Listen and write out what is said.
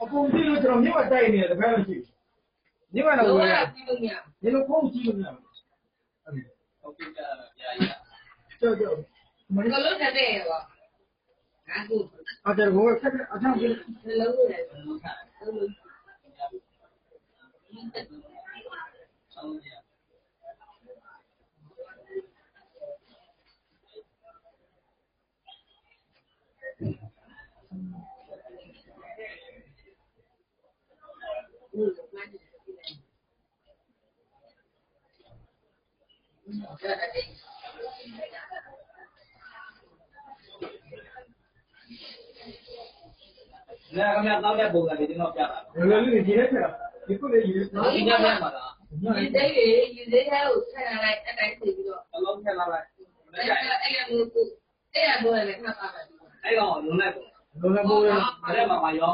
အကုန်ကြည့်လို့ကျွန်တော်မြစ်မတိုက်နေတယ်တပည့်လို့ရှိမြစ်မတော့ဝင်ဒီလိုဖုန်းကြည့်လို့မရဘူးဟုတ်ကဲ့ကြောက်မင်းကလို့တဲ့ရောငါကူအဲ့ဒါကိုဆက်အထောက်ကြည့်လုံးလို့ရတယ်那个面老在不干的，就老变了。你今天去了，你过来一，你家变嘛了？你这还有才拿来再吃一个。老骗拿来。哎呀，我来看看。哎呦，用来不？弄来不？还得慢慢用。